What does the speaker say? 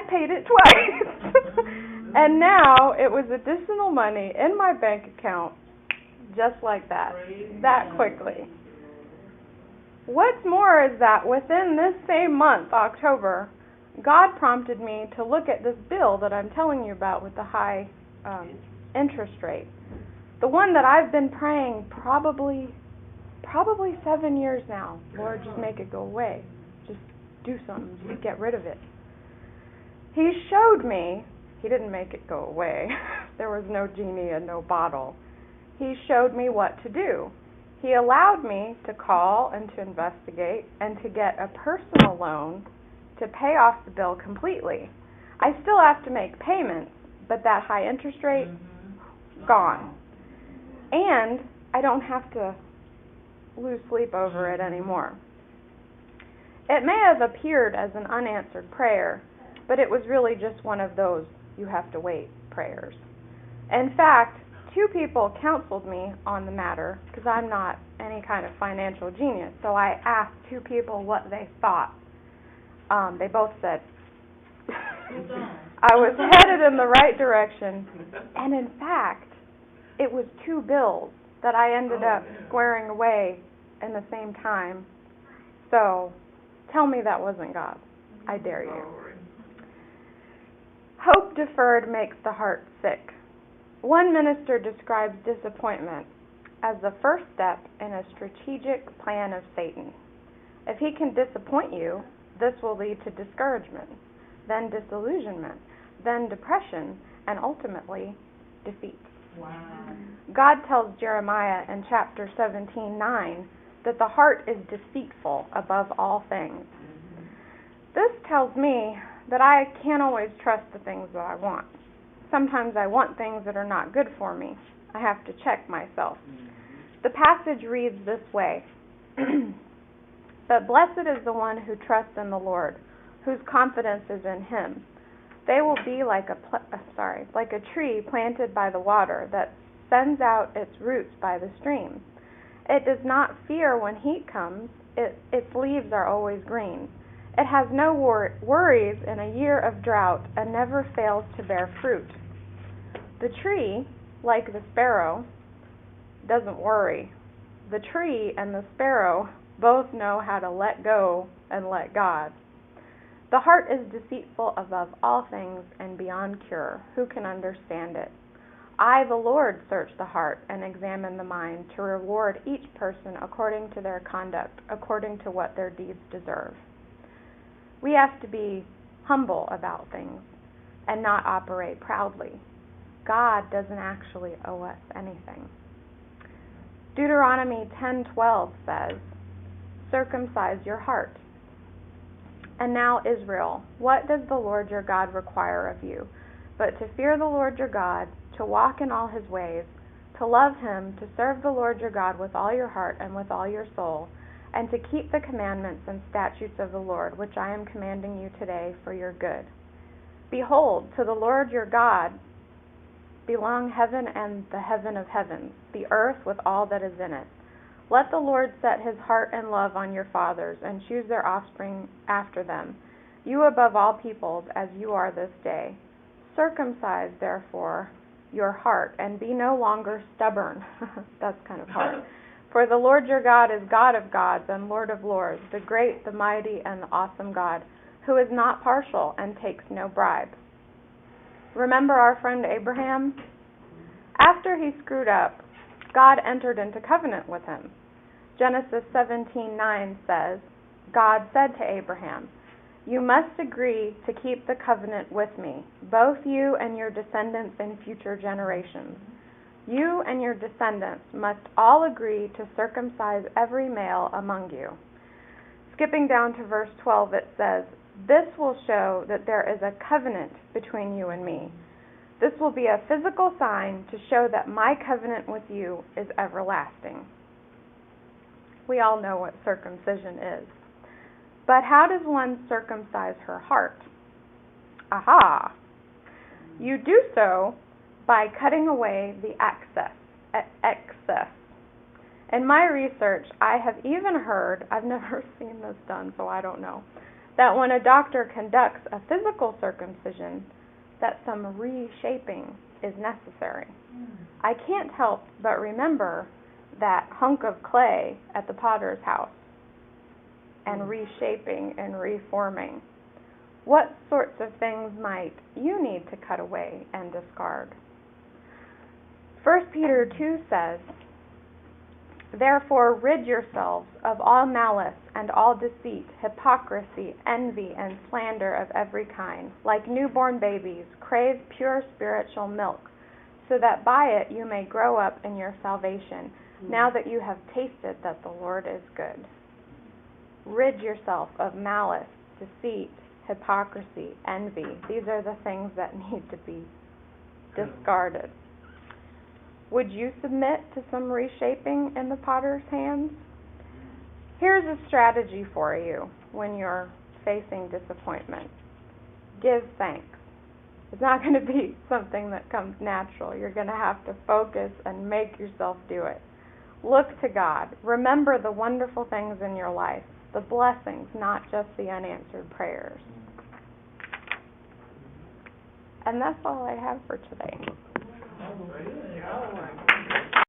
paid it twice. And now it was additional money in my bank account just like that quickly. What's more is that within this same month, October, God prompted me to look at this bill that I'm telling you about with the high interest rate. The one that I've been praying probably 7 years now. Lord, just make it go away. Just do something. Just get rid of it. He showed me. He didn't make it go away. There was no genie and no bottle. He showed me what to do. He allowed me to call and to investigate and to get a personal loan to pay off the bill completely. I still have to make payments, but that high interest rate, gone. And I don't have to lose sleep over it anymore. It may have appeared as an unanswered prayer, but it was really just one of those you have to wait prayers. In fact, 2 people counseled me on the matter because I'm not any kind of financial genius. So I asked 2 people what they thought. They both said I was headed in the right direction. And in fact, it was 2 bills that I ended up squaring away in the same time. So tell me that wasn't God. I dare you. Hope deferred makes the heart sick. One minister describes disappointment as the first step in a strategic plan of Satan. If he can disappoint you, this will lead to discouragement, then disillusionment, then depression, and ultimately defeat. Wow. God tells Jeremiah in chapter 17:9 that the heart is deceitful above all things. This tells me that I can't always trust the things that I want. Sometimes I want things that are not good for me. I have to check myself. The passage reads this way, But blessed is the one who trusts in the Lord, whose confidence is in him. They will be like a tree planted by the water that sends out its roots by the stream. It does not fear when heat comes. Its leaves are always green. It has no worries in a year of drought and never fails to bear fruit. The tree, like the sparrow, doesn't worry. The tree and the sparrow both know how to let go and let God. The heart is deceitful above all things and beyond cure. Who can understand it? I, the Lord, search the heart and examine the mind to reward each person according to their conduct, according to what their deeds deserve. We have to be humble about things and not operate proudly. God doesn't actually owe us anything. Deuteronomy 10:12 says, Circumcise your heart. And now, Israel, what does the Lord your God require of you? But to fear the Lord your God, to walk in all his ways, to love him, to serve the Lord your God with all your heart and with all your soul, and to keep the commandments and statutes of the Lord, which I am commanding you today for your good. Behold, to the Lord your God belong heaven and the heaven of heavens, the earth with all that is in it. Let the Lord set his heart and love on your fathers, and choose their offspring after them, you above all peoples, as you are this day. Circumcise, therefore, your heart, and be no longer stubborn. That's kind of hard. For the Lord your God is God of gods and Lord of lords, the great, the mighty, and the awesome God, who is not partial and takes no bribe. Remember our friend Abraham? After he screwed up, God entered into covenant with him. Genesis 17:9 says, God said to Abraham, You must agree to keep the covenant with me, both you and your descendants in future generations. You and your descendants must all agree to circumcise every male among you. Skipping down to verse 12, it says, This will show that there is a covenant between you and me. This will be a physical sign to show that my covenant with you is everlasting. We all know what circumcision is. But how does one circumcise her heart? Aha! You do so by cutting away the excess. In my research, I have even heard, I've never seen this done, so I don't know, that when a doctor conducts a physical circumcision, that some reshaping is necessary. I can't help but remember that hunk of clay at the potter's house and reshaping and reforming. What sorts of things might you need to cut away and discard? 1 Peter 2 says, "Therefore rid yourselves of all malice and all deceit, hypocrisy, envy, and slander of every kind. Like newborn babies, crave pure spiritual milk, so that by it you may grow up in your salvation, now that you have tasted that the Lord is good." Rid yourself of malice, deceit, hypocrisy, envy. These are the things that need to be discarded. Would you submit to some reshaping in the potter's hands? Here's a strategy for you when you're facing disappointment. Give thanks. It's not going to be something that comes natural. You're going to have to focus and make yourself do it. Look to God. Remember the wonderful things in your life, the blessings, not just the unanswered prayers. And that's all I have for today.